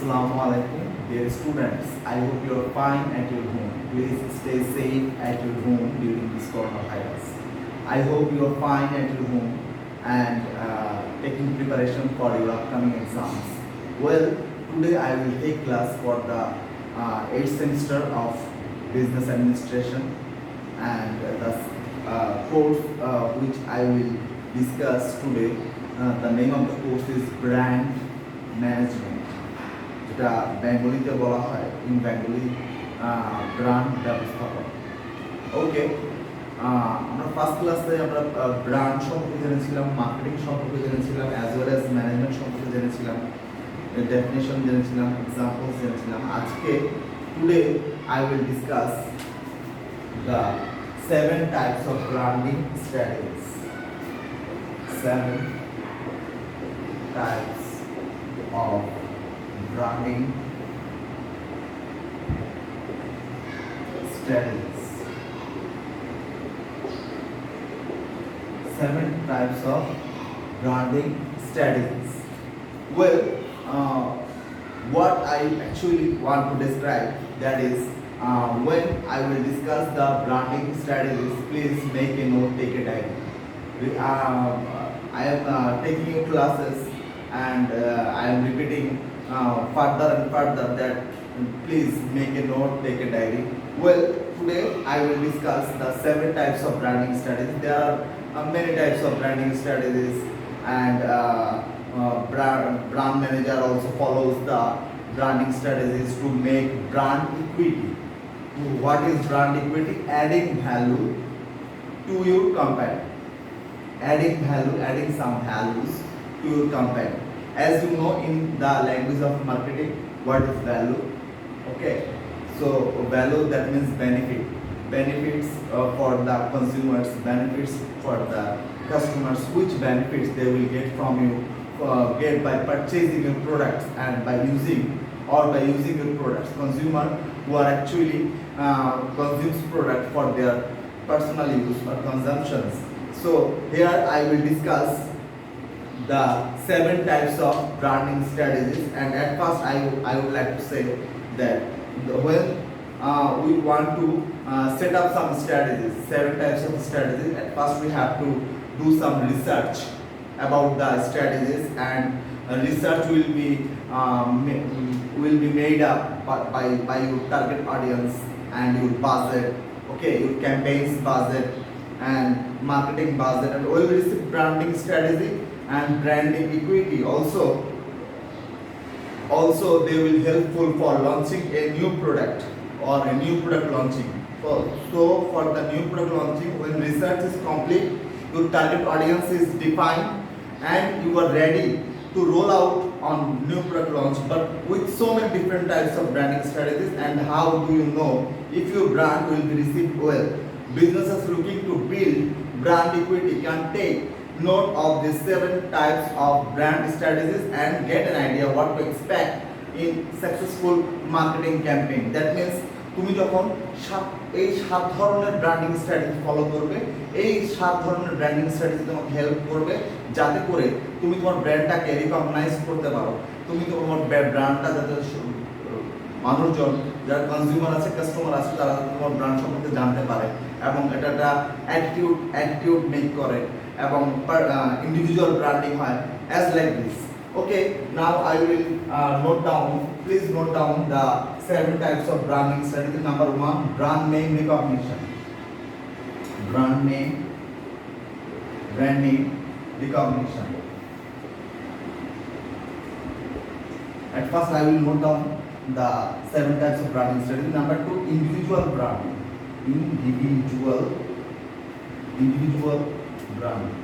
Assalamu alaikum, dear students. I hope you are fine at your home. Please stay safe at your home during this coronavirus. I hope you are fine at your home and taking preparation for your upcoming exams. Well, today I will take class for the 8th semester of Business Administration, and the course which I will discuss today. The name of the course is Brand Management. যেটা বেঙ্গলিতে বলা হয় in Bengali brand ব্যবস্থাপনা। ওকে, আমরা first ক্লাসে আমরা brand সম্পর্কে জেনেছিলাম, marketing সম্পর্কে জেনেছিলাম, অ্যাজ ওয়েল অ্যাজ ম্যানেজমেন্ট সম্পর্কে জেনেছিলাম, ডেফিনেশন জেনেছিলাম, এক্সাম্পলস জেনেছিলাম। আজকে today I will discuss the 7 types of branding strategies. 7 types of branding strategies. 7 types of branding strategies. Well, what I actually want to describe, that is, when I will discuss the branding strategies, please make a note, take a diary. I am taking you classes, and I am repeating further and further that please make a note, take a diary. Well, today I will discuss the 7 types of branding strategies. There are many types of branding strategies, and brand manager also follows the branding strategies to make brand equity. What is brand equity? Adding value to your company. Adding value, adding some values to your company. As you know, in the language of marketing, what is value? Okay, so value, that means benefit. Benefits for the consumers, benefits for the customers. Which benefits they will get from you, get by purchasing your products and by using your products. Consumer who are actually consumes product for their personal use or consumptions. So here I will discuss the 7 types of branding strategies, and at first I would like to say that when we want to set up some strategies, 7 types of strategies, at first we have to do some research about the strategies, and research will be made up by your target audience and your budget, okay, your campaigns budget and marketing budget, and will receive branding strategy and branding equity. Also they will helpful for launching a new product or a new product launching. So for the new product launching, when research is complete, your target audience is defined, and you are ready to roll out on new product launch, but with so many different types of branding strategies. And how do you know if your brand will be received well? Businesses looking to build brand equity can take note of these 7 types of brand strategies and get an idea what to expect in successful marketing campaign. That means তুমি যখন এই 7 ধরনের branding strategy follow করবে, এই 7 ধরনের branding strategy তোমাকে help করবে যাতে করে তুমি তোমার ব্র্যান্ডটাকে রিকগনাইজ করতে পারো। তুমি তোমার ব্র্যান্ডটা যাতে মানুষজন যারা কনজিউমার আছে, কাস্টমার আছে, তারা তোমার ব্র্যান্ড সম্পর্কে জানতে পারে, এবং এটা একটা অ্যাটিটিউড মেক করে, এবং ইন্ডিভিজুয়াল ব্র্যান্ডিং হয় as like this. Okay, now I will please note down the 7 types of branding strategy. Number 1, brand name recognition. Brand name recognition. At first I will note down the 7 types of branding strategy. Number 2, individual branding. Individual branding.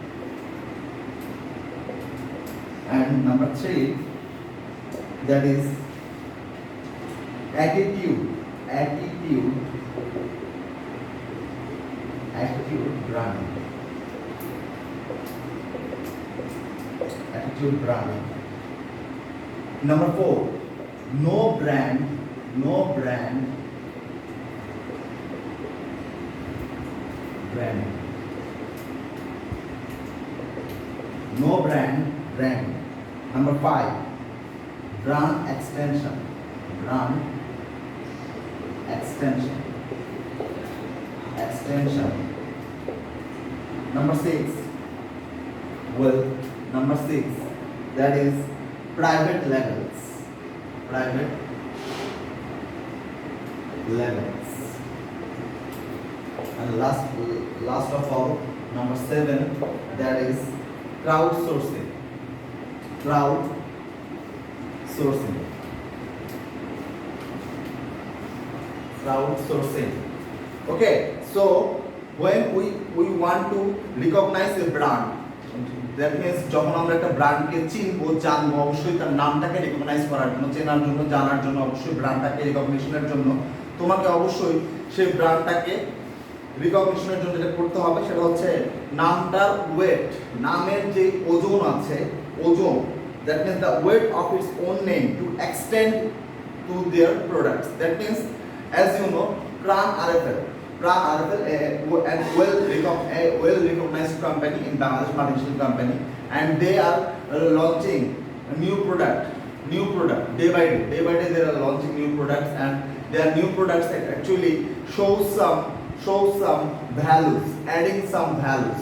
And number 3, that is attitude branding. Attitude branding. Number 4, no brand branding. No brand branding. Number 5, brand extension, brand extension. Number 6, well, number 6, that is private labels. And last of all, number 7, that is crowdsourcing. Okay, so when we want to recognize a brand, that means যখন আমরা একটা ব্র্যান্ডকে চিনবো, জানবো, অবশ্যই তার নামটাকে recognise করার জন্য, চেনার জন্য, জানার জন্য, অবশ্যই ব্র্যান্ডটাকে রিকগনিশনের জন্য তোমাকে অবশ্যই সেই ব্র্যান্ডটাকে রিকগনিশনের জন্য যেটা করতে হবে সেটা হচ্ছে নামটার ওয়েট, নামের যে ওজন আছে, ওজন, that means the weight of its own name to extend to their products. That means, as you know, Pran RFL, a well recognized company in Bangladesh, multinational company, and they are launching a new product day by day they are launching new products, and their new products actually show some values, adding some values.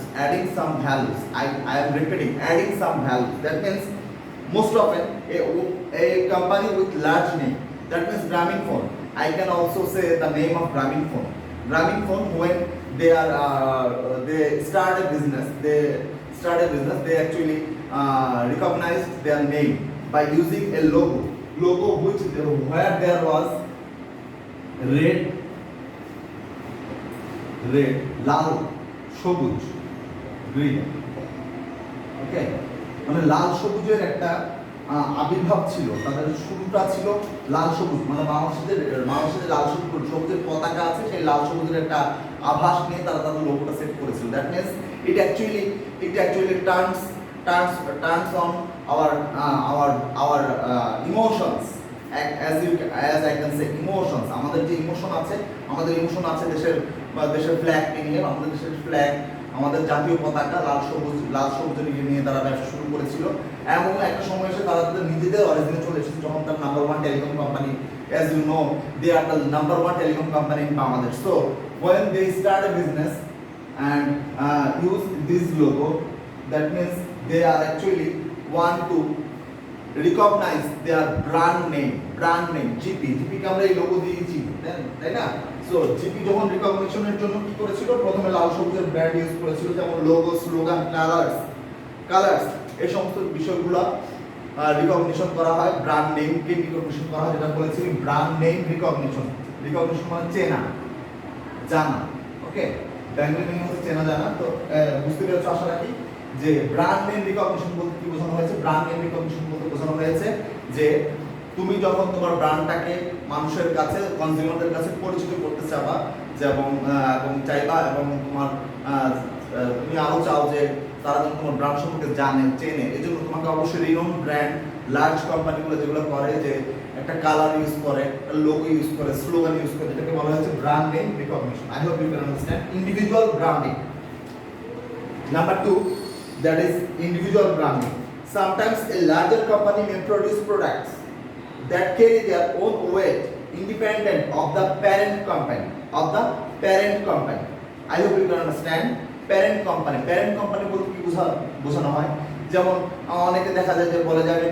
I am repeating, adding some values. That means most often a company with large name, that means Grameenphone. I can also say the name of Grameenphone. When they start a business, they actually recognized their name by using a logo where there was red, লাল, সবুজ, green. ওকে, মানে লাল সবুজের একটা আবির্ভাব ছিল, তাদের শুরুটা ছিল লাল সবুজ, মানে বাংলাদেশের লাল সবুজের পতাকা আছে, সেই লাল সবুজের একটা আভাস নিয়ে তারা তাদের লোগোটা সেট করেছিল। That means it actually turns on our emotions, as I can say emotions. আমাদের যে ইমোশন আছে দেশের ফ্ল্যাগ নিয়ে, আমাদের দেশের ফ্ল্যাগ, আমাদের জাতীয় পতাকা লাল সবুজ নিয়ে তারা ব্যবসা শুরু করেছিল, এবং একটা সময় এসে তারা তাদের নিজেদের অরিজিনে চলে এসেছে যখন তার number 1 telecom company, as you know, they are the number 1 telecom company in Bangladesh. So when they start a business and use this logo, that means they are actually want to recognize their brand name, GP কে আমরা এই logo দিয়েছি, তাই না? So GP যখন রিকগনিশনের জন্য কি করেছিল, প্রথমে লাল সবুজের ব্র্যান্ড ইউজ করেছিল, যেমন লোগো, স্লোগান, কালার্স, এই সমস্ত বিষয়গুলো রিকগনিশন করা হয়, ব্র্যান্ড নেমকে রিকগনিশন করা হয়, যেটা বলেছি ব্র্যান্ড নেম রিকগনিশন মানে চেনা জানা। ওকে, ব্যাংকের নেম হচ্ছে চেনা জানা। তো বুঝতে পেরেছো আশা রাখি যে ব্র্যান্ড নেম রিকগনিশন বলতে কি বোঝানো হয়েছে। ব্র্যান্ড নেম রিকগনিশন বলতে বোঝানো হয়েছে যে তুমি যখন তোমার ব্র্যান্ডটাকে মানুষের কাছে, কনজিউমারদের কাছে পরিচিত করতে চাবা, এবং চাইবা, এবং তোমার তুমি আরো চাও যে তারা যখন তোমার ব্র্যান্ড সম্পর্কে জানে, চেনে, এই জন্য তোমাকে অবশ্যই রিনোন ব্র্যান্ড, লার্জ কোম্পানিগুলো যেগুলো করে, যে একটা কালার ইউজ করে, লোগো ইউজ করে, স্লোগান ইউজ করে, যেটাকে বলা হচ্ছে brand name recognition. I hope you can understand individual branding. Number 2, that is individual branding. Sometimes a larger company may produce products that carry their own weight independent of the parent company. I hope you can understand. Parent company বলতে কি বোঝানো হয়, যেমন অনেকে দেখা যায় যে বলে যে আমি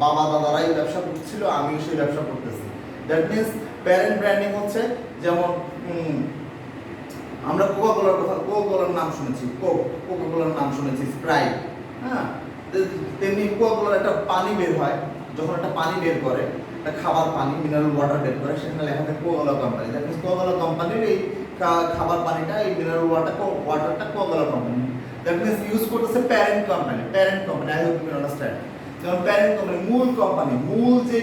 বাবা দাদারাই ব্যবসা করছিল, আমিও সেই ব্যবসা করতেছি। দ্যাট মিন্স প্যারেন্ট ব্র্যান্ডিং হচ্ছে, যেমন আমরা কোকাকোলার নাম শুনেছি, কোকাকোলার নাম শুনেছি, স্প্রাইট, হ্যাঁ, তেমনি কোকাকোলার একটা পানি বের হয়, যখন একটা পানি বের করে, একটা খাবার পানি, মিনারেল ওয়াটার বের করে, সেখানে লেখা থাকে Coca Cola company. That means Coca Cola কোম্পানির এই খাবার পানিটা, এই মিনারেল ওয়াটারটা Coca Cola company. That means use করতেছে parent company. I hope you understand. যেমন প্যারেন্ট কোম্পানি, মূল যে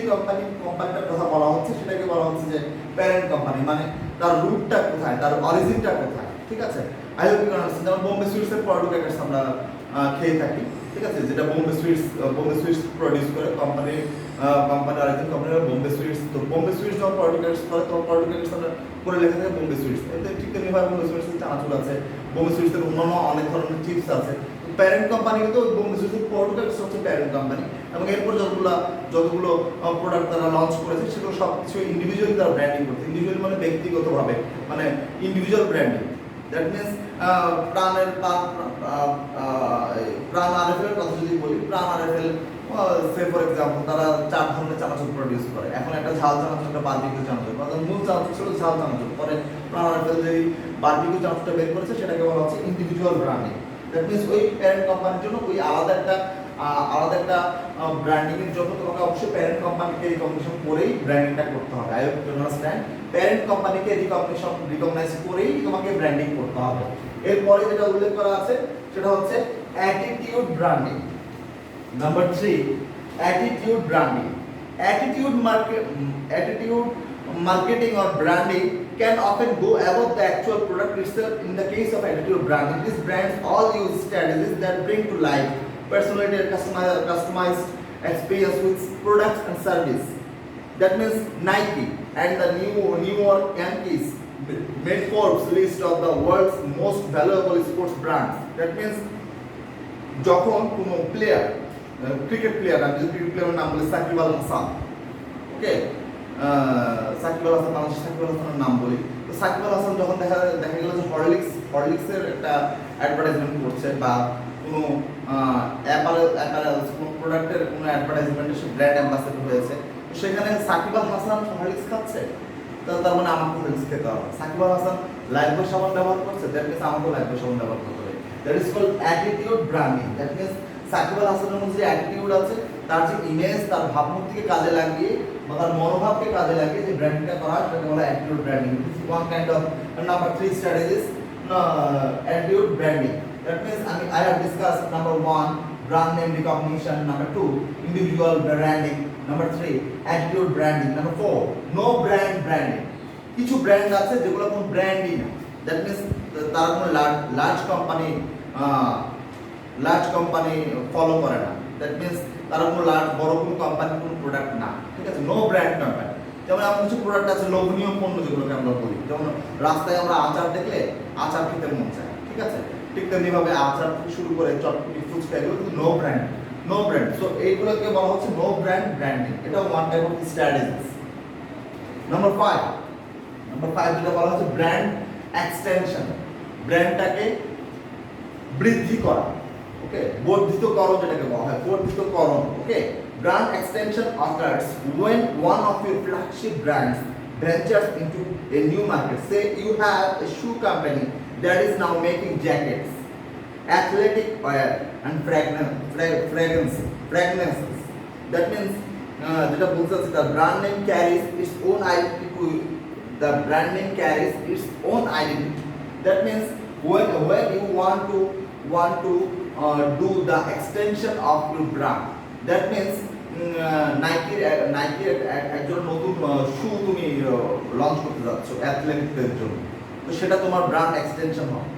কোম্পানিটার কথা বলা হচ্ছে সেটাকে বলা হচ্ছে যে প্যারেন্ট কোম্পানি, মানে তার রুটটা কোথায়, তার অরিজিনটা কোথায়, ঠিক আছে? I hope you understand. যেমন বোম্বে সুইটসের প্রোডাক্ট আমরা খেয়ে থাকি, ঠিক আছে, যেটা বোম্বে সুইটস প্রডিউস করে কোম্পানি আরেকজন কোম্পানি বোম্বে সুইটস। তো বোম্বে সুইটস যখন প্রডিউস করে তখন প্রডিউস করে লেখা থাকে বোম্বে সুইটস। এতে ঠিক তেমনিভাবে বোম্বে সুইটসের চানাচুর আছে, বোম্বে সুইটসের অন্যান্য অনেক ধরনের চিপস আছে। প্যারেন্ট কোম্পানি কিন্তু বোম্বে সুইটসের প্রোডাক্টস হচ্ছে প্যারেন্ট কোম্পানি, এবং এরপর যতগুলো প্রোডাক্ট তারা লঞ্চ করেছে সেগুলো সব কিছু ইন্ডিভিজুয়ালি তারা ব্র্যান্ডিং করছে। ইন্ডিভিজুয়ালি মানে ব্যক্তিগতভাবে, মানে ইন্ডিভিজুয়াল ব্র্যান্ডিং। দ্যাট মিনস প্রাণ আরএফএল কথা যদি বলি, প্রাণ আরএফএল সে ফর এক্সাম্পল তারা 4 ধরনের চানাচুর প্রডিউস করে। এখন একটা ঝাল চানাচুর, একটা বারবিকিউ চানাচুর, মূল চানাচুর ছিল ঝাল চানাচুর। পরে প্রাণ আরএফএল যে বারবিকিউ চানাচুরটা বের করেছে সেটাকে বলা হচ্ছে ইন্ডিভিজুয়াল ব্র্যান্ডিং। দ্যাট মিনস ওই প্যারেন্ট কোম্পানির জন্য ওই আলাদা একটা ব্র্যান্ডিং এর জন্য তোমাকে অবশ্যই প্যারেন্ট কোম্পানিকে রিকগনিশন করেই ব্র্যান্ডিংটা করতে হবে। I hope you understand. Parent কোম্পানিকে রিকগনাইজ করেই তোমাকে ব্র্যান্ডিং করতে হবে। এরপরে যেটা উল্লেখ করা আছে সেটা হচ্ছে attitude branding. Number 3, attitude branding. Attitude marketing or branding can often go above the actual product itself. In the case of attitude branding, these brands all use strategies that bring to life personality and customized experience with products and service. That means Nike and the New York Yankees made Forbes list of the world's most valuable sports brands. That means যখন কোনো player, cricket player, আমি যদি cricket প্লেয়ারের নাম বলি সাকিব আল হাসান, ওকে, সাকিব আল হাসান, বাংলাদেশ সাকিব আল হাসানের নাম বলি। তো সাকিব আল হাসান যখন দেখা গেল যে হরলিক্সের একটা অ্যাডভার্টাইজমেন্ট করছে, বা কোনো অ্যাপারেলস কোনো প্রোডাক্টের কোনো অ্যাডভার্টাইজমেন্টে সে ব্র্যান্ড অ্যাম্বাসেডর হয়েছে, তো সেখানে সাকিব আল হাসান হরলিক্স খাচ্ছে, তার মানে আমাকে হরলিক্স খেতে হবে। সাকিব আল হাসান লাইফবয় সাবান ব্যবহার করছে, দ্যাট মিনস আমাকেও লাইফবয় সাবান ব্যবহার করতে হবে। That is called attitude branding. That means Shakib Al হাসানের মধ্যে যে অ্যাটিটিউড আছে, তার যে ইমেজ, তার ভাবমূর্তিকে কাজে লাগিয়ে বা তার মনোভাবকে কাজে লাগিয়ে যে ব্র্যান্ডিংটা করা হয় সেটাকে বলা attitude branding. This is one kind of number 3 strategies attitude branding. That means I have discussed number 1 brand name recognition, number 2 individual branding, number 3 attitude branding, number 4 no brand branding. কিছু ব্র্যান্ড আছে যেগুলো কোনো ব্র্যান্ডই না। That means তারা কোনো large company follow করে না। That means তারা কোনো বড় কোনো কোম্পানির কোনো প্রোডাক্ট না, ঠিক আছে, নো ব্র্যান্ড কোম্পানি। যেমন এমন কিছু প্রোডাক্ট আছে লোভনীয় পণ্য যেগুলোকে আমরা বলি, যেমন রাস্তায় আমরা আচার দেখলে আচার খেতে মন চায়, ঠিক আছে, ঠিক তেমনিভাবে আচার থেকে শুরু করে চটপটি, ফুচকা, এগুলো কিন্তু নো ব্র্যান্ড। সো এইগুলোকে বলা হচ্ছে নো ব্র্যান্ড ব্র্যান্ডিং। এটা one type of strategies. Number 5 যেটা বলা হচ্ছে ব্র্যান্ড এক্সটেনশন। ব্র্যান্ডটাকে বৃদ্ধি করা, ওকে, বর্ধিতকরণ যেটাকে বলা হয়, বর্ধিতকরণ, okay. Brand extension occurs when one of your flagship brands ventures into a new market. Say you have a shoe company that is now making jackets, athletic wear and fragrances. That means যেটা বলতে চাচ্ছি, the brand name carries its own identity. That means when you want to do the extension of your brand, that means নাইকির একজন নতুন শু তুমি launch করতে যাচ্ছ অ্যাথলেটিকদের জন্য, তো সেটা তোমার ব্র্যান্ড এক্সটেনশন হবে।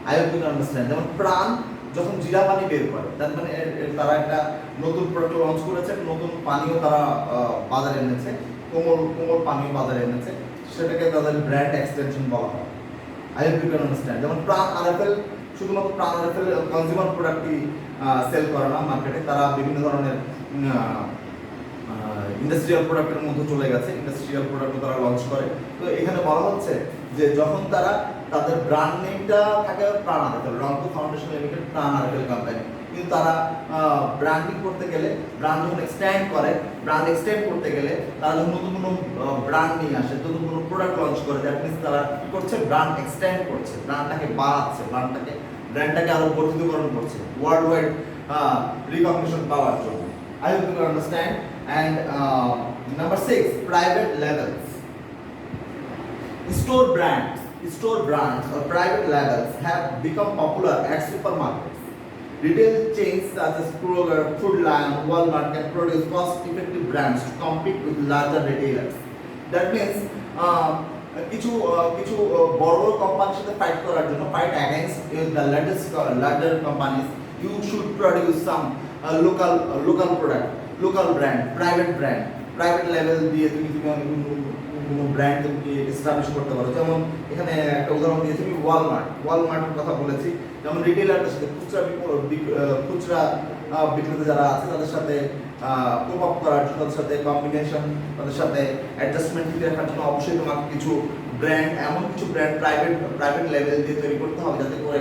I hope you understand. যেমন প্রাণ যখন জিরা পানি বের করে, তার মানে তারা একটা নতুন প্রোডাক্ট লঞ্চ করেছে, নতুন পানীয় তারা বাজারে এনেছে, কোমল পানীয় বাজারে এনেছে, সেটাকে তাদের ব্র্যান্ড এক্সটেনশন বলা হয়। I hope you understand. যেমন প্রাণ আরএফএল শুধুমাত্র প্রাণ আরএফএল কনজিউমার প্রোডাক্টই সেল করে না মার্কেটে, তারা বিভিন্ন ধরনের ইন্ডাস্ট্রিয়াল প্রোডাক্টের মধ্যে চলে গেছে, ইন্ডাস্ট্রিয়াল প্রোডাক্টও তারা লঞ্চ করে। তো এখানে বলা হচ্ছে যে যখন তারা তাদের ব্র্যান্ড নেমটা থাকে প্রাণ আরএফএল, রংপুর ফাউন্ডেশন লিমিটেড, প্রাণ আরএফএল কোম্পানি, কিন্তু তারা ব্র্যান্ডিং করতে গেলে, ব্র্যান্ড যখন এক্সটেন্ড করতে গেলে তারা যখন নতুন কোনো ব্র্যান্ড নিয়ে আসে, নতুন কোনো প্রোডাক্ট লঞ্চ করে, দ্যাট মিনস তারা কি করছে, ব্র্যান্ড এক্সটেন্ড করছে, ব্র্যান্ডটাকে বাড়াচ্ছে, ব্র্যান্ডটাকে আরো বর্ধিতকরণ করছে ওয়ার্ল্ড ওয়াইড রিকগনিশন পাওয়ার জন্য। I hope you understand. And number 6, private labels. Store brands or private labels have become popular at supermarkets. Retail chains such as Kroger, Food Lion, Walmart can produce cost-effective brands to compete with larger retailers. That means কিছু বড় কোম্পানির সাথে fight করার জন্য, fight against the larger companies, You should produce some local product, local brand, private level দিয়ে তুমি কোনো brand তুমি এস্টাবলিশ করতে পারো। যেমন এখানে একটা উদাহরণ দিয়েছি আমি ওয়ালমার্টের কথা বলেছি। যেমন রিটেলারদের সাথে খুচরা বিক্রেতা যারা আছে তাদের সাথে কোপ আপ করার জন্য, তাদের সাথে কম্বিনেশন, তাদের সাথে অ্যাডজাস্টমেন্ট ঠিক রাখার জন্য অবশ্যই তোমাকে কিছু ব্র্যান্ড, এমন কিছু ব্র্যান্ড প্রাইভেট লেভেল দিয়ে তৈরি করতে হবে যাতে করে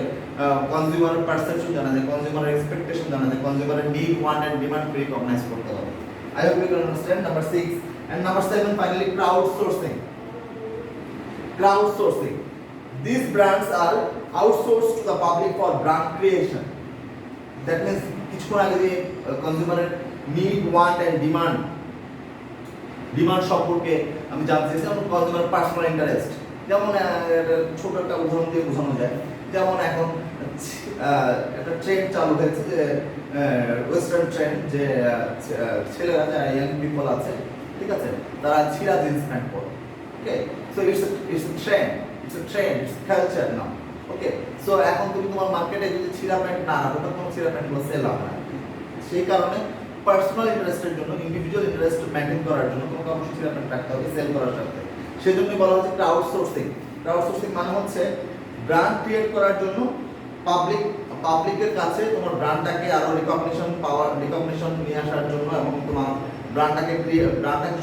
কনজিউমারের পারসেপশন জানা যায়, কনজিউমারের এক্সপেকটেশন জানা যায়, কনজিউমারের need, want and demand recognize করতে হবে। I hope you can understand. Number 6 and number 7 finally crowdsourcing. These brands are outsourced to the public for brand creation. That means কিছুক্ষণ আগে যে কনজিউমারের নিড, ওয়ান্ট এন্ড ডিমান্ড সম্পর্কে আমি জানতে চাইছি, যেমন কনজিউমার পার্সোনাল ইন্টারেস্ট। যেমন ছোট একটা উদাহরণ দিয়ে বোঝানো যায়, যেমন এখন একটা ট্রেন্ড চালু হয়েছে যে ওয়েস্টার্ন ট্রেন্ড, যে ছেলেরা যারা ইয়াং পিপল আছে, ঠিক আছে, তারা ছিঁড়া জিন্স প্যান্ট পরে। Okay, so it's a trend, it's culture now. Okay, so এখন তুমি তোমার মার্কেটে যদি ছিঁড়া প্যান্ট না রাখো তখন ছিঁড়া প্যান্টগুলো সেল হবে না। সেই কারণে পার্সোনাল ইন্টারেস্টের জন্য, ইন্ডিভিজুয়াল ইন্টারেস্ট মেইনটেইন করার জন্য তোমাকে অবশ্যই ছিঁড়া প্যান্ট রাখতে হবে সেল করার সাথে। সেই জন্য বলা হচ্ছে ক্রাউডসোর্সিং। মানে হচ্ছে ব্র্যান্ড ক্রিয়েট করার জন্য পাবলিকের কাছে তোমার ব্র্যান্ডটাকে আরো রিকগনিশন নিয়ে আসার জন্য এবং তোমার ব্র্যান্ডটাকে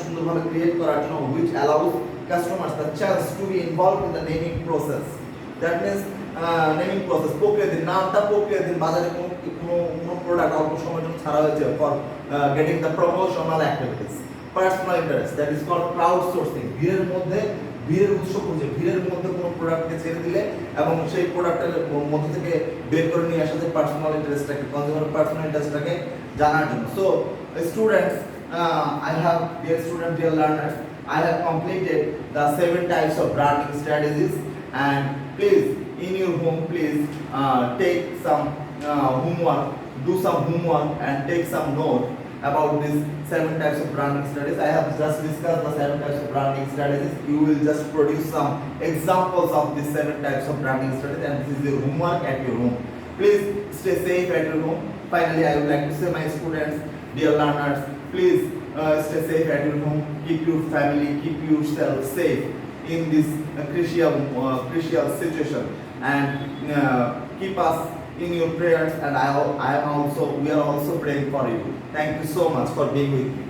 সুন্দরভাবে ক্রিয়েট করার জন্য, which allows customers the chance to be involved in the naming process. That means naming process, নামটা প্রক্রিয়া দিন। বাজারে কোনো প্রোডাক্ট অল্প সময়ের জন্য ছাড়া হয়েছে for getting the promotional activities, personal interest, that is called crowdsourcing. ভিড়ের উৎস খুঁজে, ভিড়ের মধ্যে কোনো প্রোডাক্টকে ছেড়ে দিলে এবং সেই প্রোডাক্টের মধ্যে থেকে বের করে নিয়ে আসা যায় পার্সোনাল ইন্টারেস্টটাকে, কনজিউমার পার্সোনাল ইন্টারেস্টটাকে জানার জন্য। So students, dear learners, I have completed the 7 types of branding strategies, and please in your home take some homework, do some homework and take some note about these 7 types of branding strategies. I have just discussed the 7 types of branding strategies. You will just produce some examples of these 7 types of branding strategies, and this is your homework at your home. Please stay safe at your home. Finally, I would like to say, my students, dear learners, please stay safe at your home. Keep your family, keep yourself safe in this crucial situation, and keep us in your prayers, and we are also praying for you. Thank you so much for being with me.